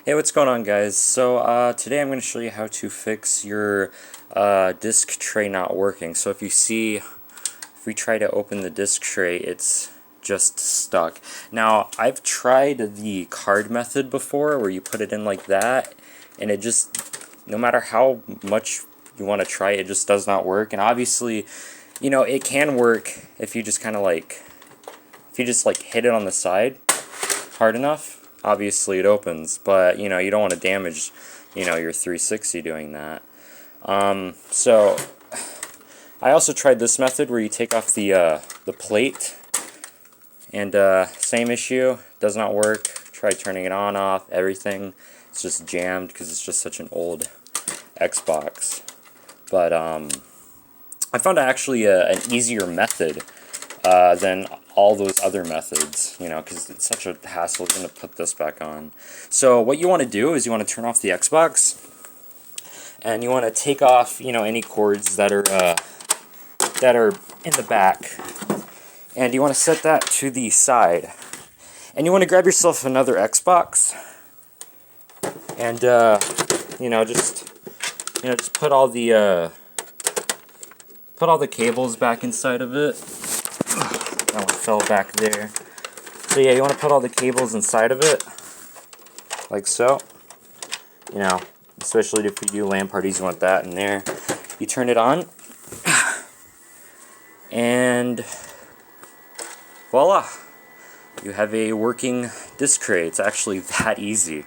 Hey, what's going on, guys? So today I'm going to show you how to fix your disk tray not working. So if we try to open the disk tray, it's just stuck. Now, I've tried the card method before, where you put it in like that, and it just, no matter how much you want to try, it just does not work. And obviously, you know, it can work if you just kind of like, if you just like hit it on the side hard enough. Obviously it opens, but you know, you don't want to damage, you know, your 360 doing that. So I also tried this method where you take off the plate, and same issue, does not work. Tried turning it on, off, everything. It's just jammed because it's just such an old Xbox. But I found actually an easier method than all those other methods, you know, because it's such a hassle to put this back on. So what you want to do is you want to turn off the Xbox, and you want to take off, you know, any cords that are in the back, and you want to set that to the side, and you want to grab yourself another Xbox, and just put all the cables back inside of it. That one fell back there. So yeah, you want to put all the cables inside of it, like so. You know, especially if we do LAN parties, you want that in there. You turn it on, and voila! You have a working disk tray. It's actually that easy.